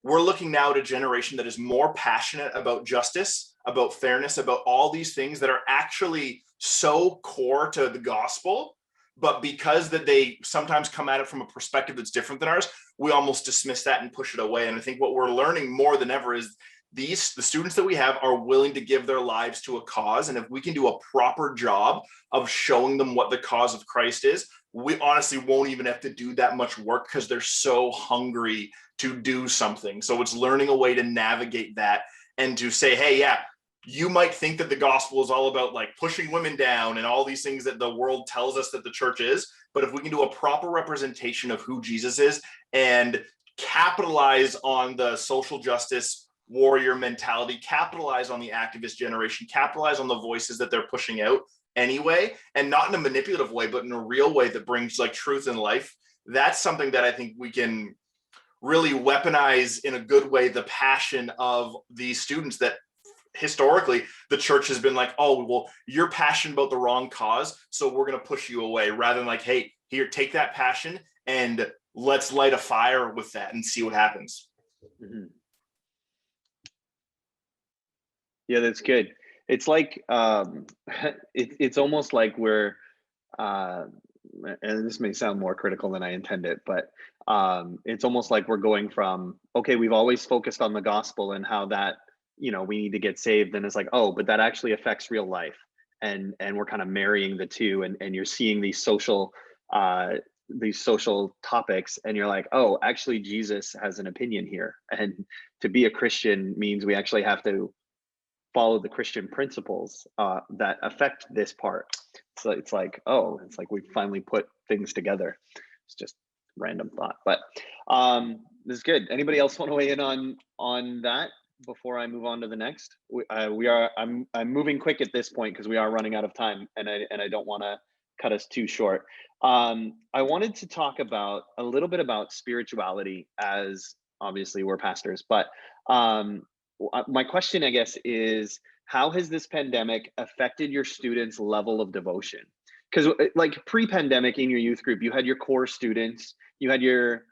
we're looking now at a generation that is more passionate about justice, about fairness, about all these things that are actually so core to the gospel. But because that they sometimes come at it from a perspective that's different than ours, we almost dismiss that and push it away. And I think what we're learning more than ever is the students that we have are willing to give their lives to a cause. And if we can do a proper job of showing them what the cause of Christ is, we honestly won't even have to do that much work because they're so hungry to do something. So it's learning a way to navigate that and to say, hey, yeah, you might think that the gospel is all about like pushing women down and all these things that the world tells us that the church is. But if we can do a proper representation of who Jesus is and capitalize on the social justice warrior mentality, capitalize on the activist generation, capitalize on the voices that they're pushing out anyway, and not in a manipulative way, but in a real way that brings like truth and life, that's something that I think we can really weaponize in a good way, the passion of these students that historically the church has been like, oh, well, you're passionate about the wrong cause, so we're going to push you away, rather than like, hey, here, take that passion and let's light a fire with that and see what happens.
Mm-hmm. Yeah, that's good. It's like it's almost like we're and this may sound more critical than I intended, but it's almost like we're going from, okay, we've always focused on the gospel and how that, you know, we need to get saved, and it's like, oh, but that actually affects real life, and we're kind of marrying the two, and you're seeing these social topics, and you're like, oh, actually Jesus has an opinion here, and to be a Christian means we actually have to follow the Christian principles that affect this part. So it's like, oh, it's like we finally put things together. It's just random thought, but this is good. Anybody else want to weigh in on that before I move on to the next? I'm moving quick at this point because we are running out of time, and I don't want to cut us too short. I wanted to talk about a little bit about spirituality, as obviously we're pastors, but my question, I guess, is how has this pandemic affected your students' level of devotion? Because like pre-pandemic in your youth group, you had your core students, you had your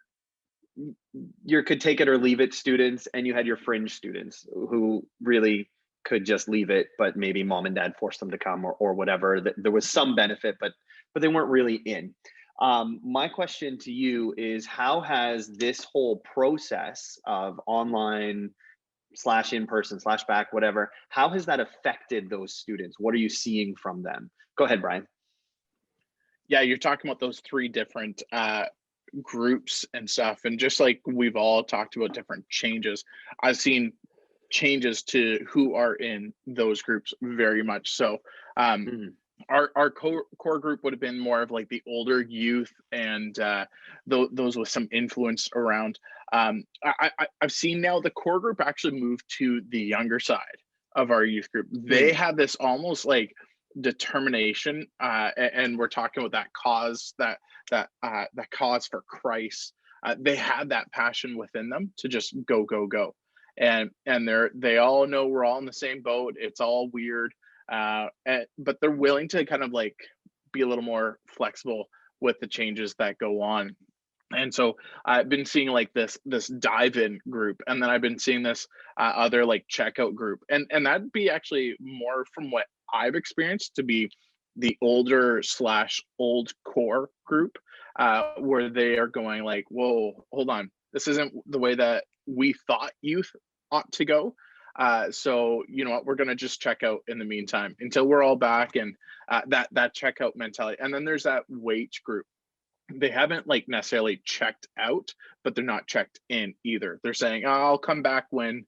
could take it or leave it students, and you had your fringe students who really could just leave it, but maybe mom and dad forced them to come or whatever. There was some benefit, but they weren't really in. My question to you is, how has this whole process of online / in-person / back, whatever, how has that affected those students? What are you seeing from them? Go ahead, Brian.
Yeah, you're talking about those three different groups and stuff, and just like we've all talked about different changes, I've seen changes to who are in those groups very much so. Our core group would have been more of like the older youth and those with some influence around. I've seen now the core group actually move to the younger side of our youth group. They have this almost like determination, and we're talking about that cause, that cause for Christ. They have that passion within them to just go, and they all know we're all in the same boat. It's all weird. But they're willing to kind of like be a little more flexible with the changes that go on. And so I've been seeing like this dive in group, and then I've been seeing this other like checkout group, and that'd be actually more from what I've experienced to be the older / old core group, where they are going like, whoa, hold on, this isn't the way that we thought youth ought to go. So you know what, we're going to just check out in the meantime until we're all back, and that checkout mentality. And then there's that wait group. They haven't like necessarily checked out, but they're not checked in either. They're saying, oh, I'll come back when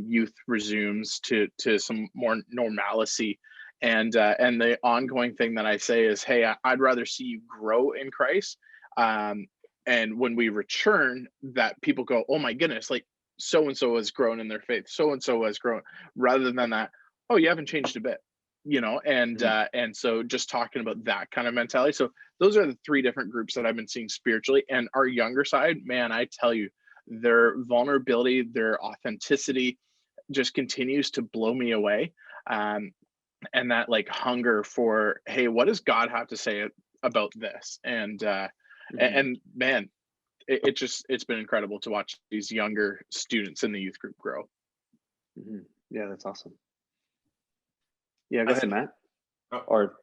youth resumes to some more normalcy. And the ongoing thing that I say is, hey, I'd rather see you grow in Christ. And when we return, that people go, oh my goodness, like so-and-so has grown in their faith, so-and-so has grown, rather than that, oh, you haven't changed a bit, you know. And so just talking about that kind of mentality. So those are the three different groups that I've been seeing spiritually. And our younger side, man, I tell you, their vulnerability, their authenticity just continues to blow me away. And that like hunger for, hey, what does God have to say about this? And man, it's been incredible to watch these younger students in the youth group grow.
Yeah, that's awesome. Yeah, go ahead, Matt. Or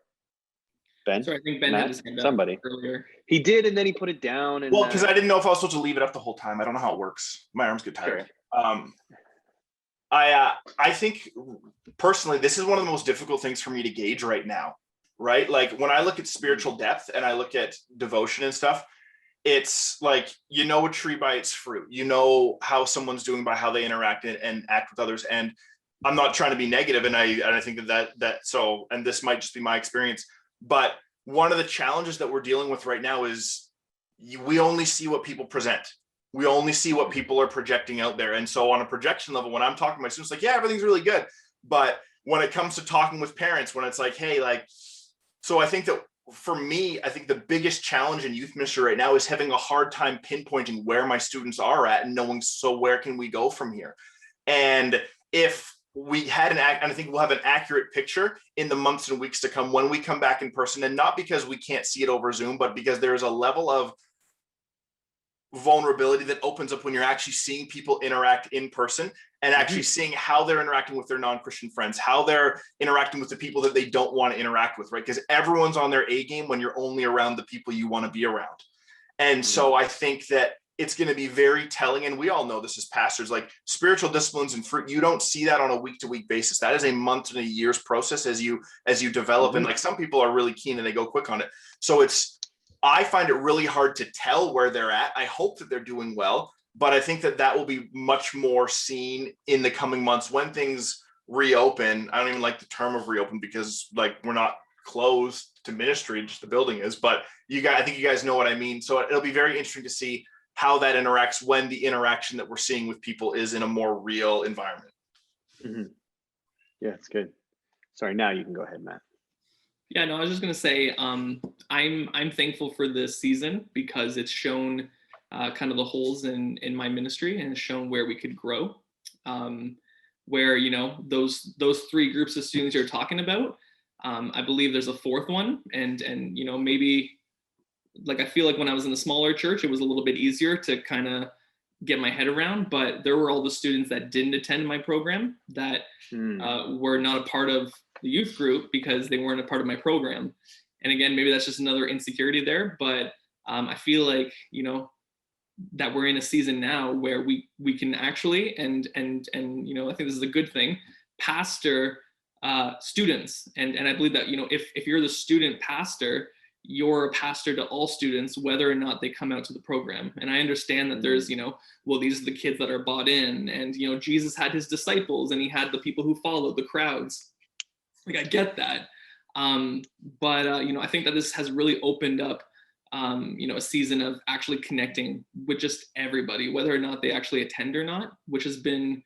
Ben.
Sorry, I think Ben
Matt?
had his hand up
Somebody
earlier.
He did, and then he put it down. And
well, because I didn't know if I was supposed to leave it up the whole time. I don't know how it works. My arms get tired.
Sure.
I think personally, this is one of the most difficult things for me to gauge right now. Right, like when I look at spiritual depth and I look at devotion and stuff, it's like, you know, a tree by its fruit. You know how someone's doing by how they interact and act with others. And I'm not trying to be negative, and I think that so, and this might just be my experience, but one of the challenges that we're dealing with right now is we only see what people present. We only see what people are projecting out there. And so on a projection level, when I'm talking to my students, like, yeah, everything's really good. But when it comes to talking with parents, when it's like, hey, like, so I think that for me, I think the biggest challenge in youth ministry right now is having a hard time pinpointing where my students are at and knowing, so where can we go from here? And if we had and I think we'll have an accurate picture in the months and weeks to come when we come back in person, and not because we can't see it over Zoom, but because there's a level of vulnerability that opens up when you're actually seeing people interact in person and actually seeing how they're interacting with their non-Christian friends, how they're interacting with the people that they don't want to interact with, right? Because everyone's on their A game when you're only around the people you want to be around. And so I think that it's going to be very telling. And we all know this as pastors, like spiritual disciplines and fruit, you don't see that on a week-to-week basis. That is a month and a year's process as you develop. And like some people are really keen and they go quick on it. So I find it really hard to tell where they're at. I hope that they're doing well, but I think that will be much more seen in the coming months when things reopen. I don't even like the term of reopen because like we're not closed to ministry, just the building is, but I think you guys know what I mean. So it'll be very interesting to see how that interacts when the interaction that we're seeing with people is in a more real environment.
Yeah, it's good. Sorry, now you can go ahead, Matt.
Yeah, no, I was just gonna say, I'm thankful for this season because it's shown kind of the holes in my ministry and it's shown where we could grow. where, you know, those three groups of students you're talking about. I believe there's a fourth one, and you know, maybe, like, I feel like when I was in a smaller church, it was a little bit easier to kind of get my head around, but there were all the students that didn't attend my program that were not a part of the youth group because they weren't a part of my program. And again, maybe that's just another insecurity there, but I feel like, you know, that we're in a season now where we can actually, and you know, I think this is a good thing, pastor students. And I believe that, you know, if you're the student pastor, you're a pastor to all students, whether or not they come out to the program. And I understand that there's, you know, well, these are the kids that are bought in, and, you know, Jesus had his disciples and he had the people who followed, the crowds. Like, I get that. But you know, I think that this has really opened up, you know, a season of actually connecting with just everybody, whether or not they actually attend or not, which has been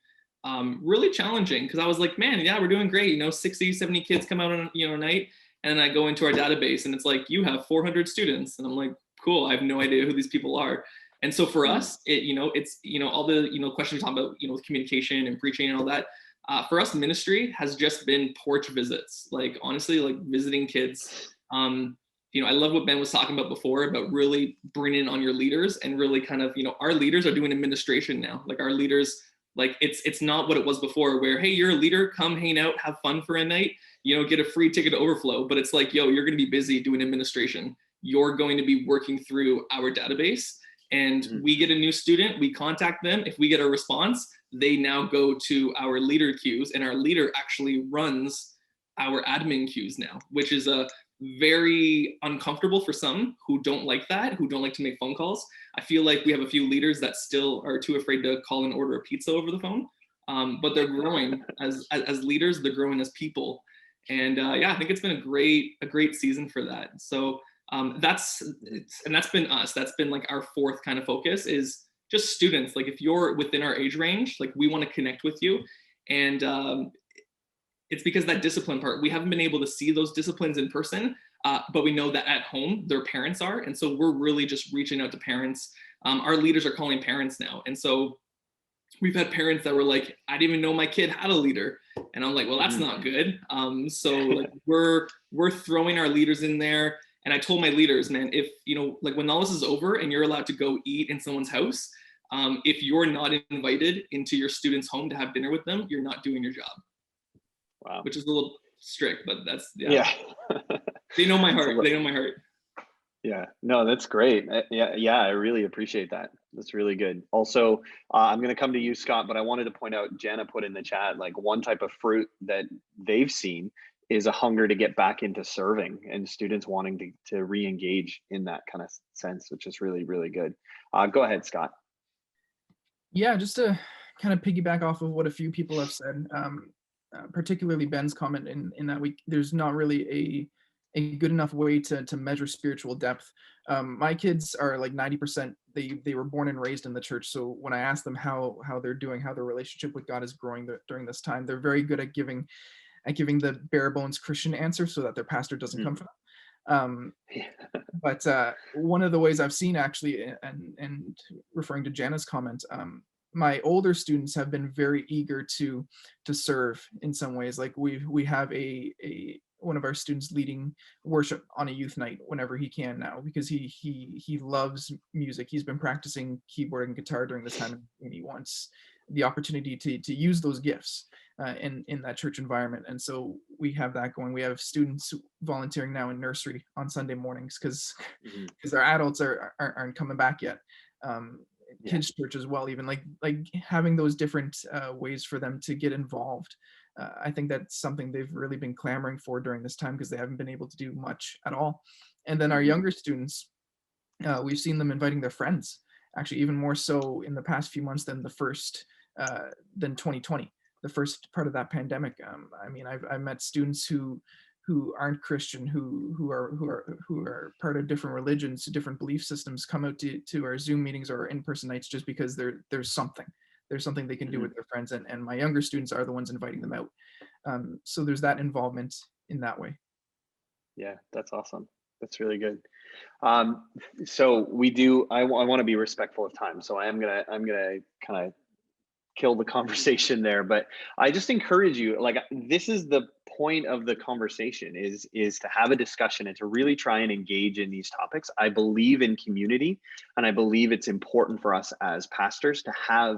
really challenging, because I was like, man, yeah, we're doing great. You know, 60, 70 kids come out on, you know, a night. And then I go into our database and it's like, you have 400 students. And I'm like, cool, I have no idea who these people are. And so for us, it, you know, it's, you know, all the, you know, questions we talk about, you know, with communication and preaching and all that. For us, ministry has just been porch visits. Like, honestly, like visiting kids. You know, I love what Ben was talking about before about really bringing on your leaders, and really kind of, you know, our leaders are doing administration now. Like, our leaders, like, it's not what it was before, where, hey, you're a leader, come hang out, have fun for a night, you know, get a free ticket to Overflow. But it's like, yo, you're going to be busy doing administration. You're going to be working through our database, and we get a new student, we contact them. If we get a response, they now go to our leader queues, and our leader actually runs our admin queues now, which is a very uncomfortable for some who don't like that, who don't like to make phone calls. I feel like we have a few leaders that still are too afraid to call and order a pizza over the phone, but they're growing as leaders. They're growing as people, and yeah, I think it's been a great season for that. So that's been us. That's been like our fourth kind of focus, is just students. Like, if you're within our age range, like, we want to connect with you, and it's because that discipline part, we haven't been able to see those disciplines in person, but we know that at home their parents are. And so we're really just reaching out to parents. Our leaders are calling parents now. And so we've had parents that were like, I didn't even know my kid had a leader. And I'm like, well, that's not good. So like, we're throwing our leaders in there. And I told my leaders, man, if, you know, like, when all this is over and you're allowed to go eat in someone's house, if you're not invited into your student's home to have dinner with them, you're not doing your job.
Wow.
Which is a little strict, but that's,
yeah.
They know my heart. They know my heart.
Yeah, no, that's great. Yeah, I really appreciate that. That's really good. Also, I'm going to come to you, Scott, but I wanted to point out, Jana put in the chat, like, one type of fruit that they've seen is a hunger to get back into serving, and students wanting to re-engage in that kind of sense, which is really, really good. Go ahead, Scott.
Yeah, just to kind of piggyback off of what a few people have said, particularly Ben's comment in that there's not really a good enough way to measure spiritual depth. My kids are like 90%, they were born and raised in the church. So when I ask them how they're doing, how their relationship with God is growing during this time, they're very good at giving the bare bones Christian answer so that their pastor doesn't come for them. But one of the ways I've seen, actually, and referring to Jana's comment, my older students have been very eager to serve in some ways. Like, we have one of our students leading worship on a youth night whenever he can now, because he loves music. He's been practicing keyboard and guitar during this time, and he wants the opportunity to use those gifts in that church environment. And so we have that going. We have students volunteering now in nursery on Sunday mornings because our adults aren't coming back yet. Kids church as well, even like having those different ways for them to get involved. I think that's something they've really been clamoring for during this time, because they haven't been able to do much at all. And then our younger students, we've seen them inviting their friends, actually even more so in the past few months than than 2020, the first part of that pandemic. I mean, I've met students who aren't Christian, who are part of different religions, different belief systems, come out to our Zoom meetings or in-person nights just because there's something they can do with their friends, and my younger students are the ones inviting them out. So there's that involvement in that way.
Yeah, that's awesome. That's really good. So I want to be respectful of time. So I'm gonna kind of kill the conversation there, but I just encourage you, like, this is the point of the conversation, is to have a discussion and to really try and engage in these topics. I believe in community, and I believe it's important for us as pastors to have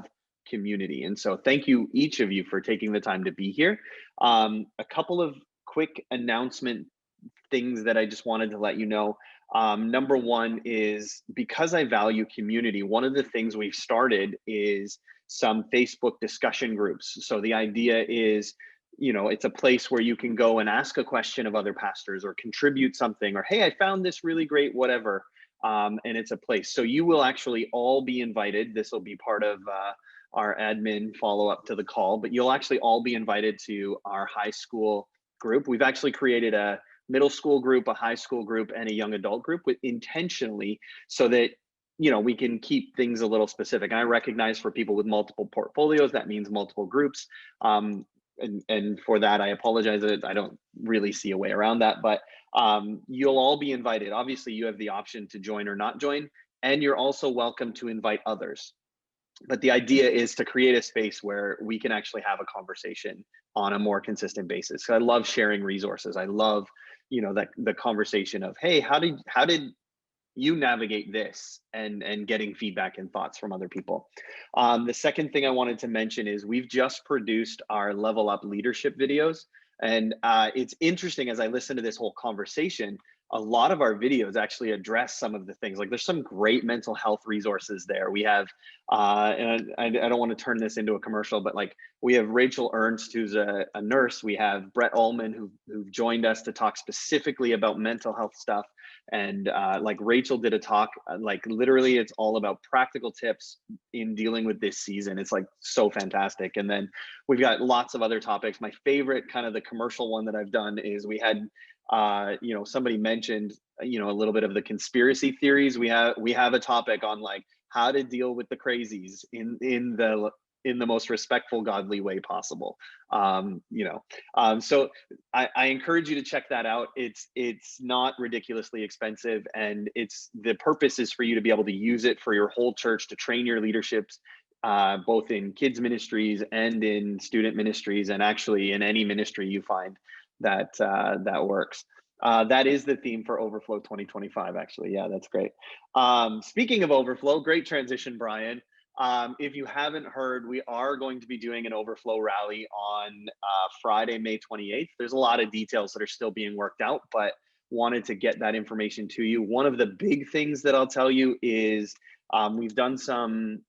community. And so thank you, each of you, for taking the time to be here. A couple of quick announcement things that I just wanted to let you know. Number one is, because I value community, one of the things we've started is some Facebook discussion groups. So the idea is, it's a place where you can go and ask a question of other pastors, or contribute something, or, hey, I found this really great, whatever. And it's a place. So you will actually all be invited. This will be part of our admin follow-up to the call, but you'll actually all be invited to our high school group. We've actually created a middle school group, a high school group, and a young adult group intentionally, so that we can keep things a little specific. And I recognize for people with multiple portfolios, that means multiple groups. And for that, I apologize that I don't really see a way around that, but you'll all be invited. Obviously, you have the option to join or not join, and you're also welcome to invite others. But the idea is to create a space where we can actually have a conversation on a more consistent basis. So I love sharing resources. I love, the conversation of, hey, how did you navigate this, and getting feedback and thoughts from other people. The second thing I wanted to mention is we've just produced our Level Up leadership videos. And it's interesting, as I listen to this whole conversation, a lot of our videos actually address some of the things. Like, there's some great mental health resources there. We have, and I don't want to turn this into a commercial, but like, we have Rachel Ernst, who's a nurse. We have Brett Ullman, who've joined us to talk specifically about mental health stuff. And like, Rachel did a talk, like, literally it's all about practical tips in dealing with this season. It's like so fantastic. And then we've got lots of other topics. My favorite, kind of the commercial one that I've done, is we had, somebody mentioned, a little bit of the conspiracy theories. We have a topic on, like, how to deal with the crazies in the most respectful, godly way possible. So I encourage you to check that out. It's not ridiculously expensive, and the purpose is for you to be able to use it for your whole church, to train your leaderships, both in kids ministries and in student ministries, and actually in any ministry you find that works. That is the theme for Overflow 2025, actually. Yeah, that's great. Speaking of Overflow, great transition, Brian. If you haven't heard, we are going to be doing an Overflow rally on Friday, May 28th. There's a lot of details that are still being worked out, but wanted to get that information to you. One of the big things that I'll tell you is we've done some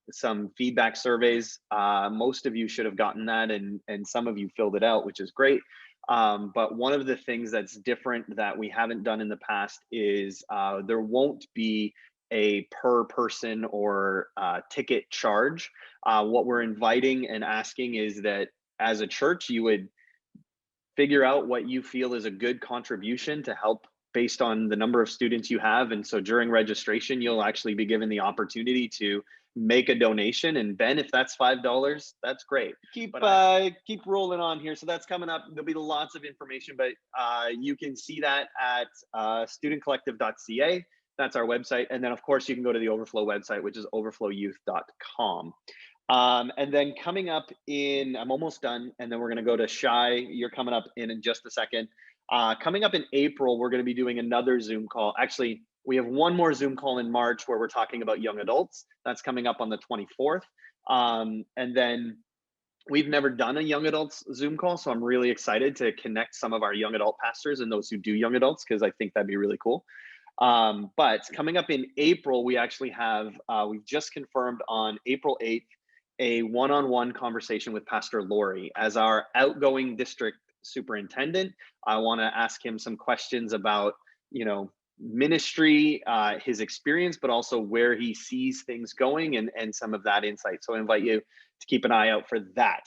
feedback surveys. Most of you should have gotten that, and some of you filled it out, which is great. But one of the things that's different that we haven't done in the past is there won't be a per person or ticket charge. What we're inviting and asking is that as a church, you would figure out what you feel is a good contribution to help based on the number of students you have. And so during registration, you'll actually be given the opportunity to make a donation. And Ben, if that's $5, that's great. Keep rolling on here. So that's coming up. There'll be lots of information, but you can see that at studentcollective.ca. That's our website. And then of course you can go to the Overflow website, which is overflowyouth.com. And then coming up I'm almost done. And then we're going to go to Shai. You're coming up in just a second. Coming up in April, we're going to be doing another Zoom call. Actually, we have one more Zoom call in March where we're talking about young adults. That's coming up on the 24th. And then we've never done a young adults Zoom call. So I'm really excited to connect some of our young adult pastors and those who do young adults, because I think that'd be really cool. But coming up in April, we actually have, we've just confirmed on April 8th, a one-on-one conversation with Pastor Lori. As our outgoing district superintendent, I want to ask him some questions about, ministry, his experience, but also where he sees things going and some of that insight. So I invite you to keep an eye out for that.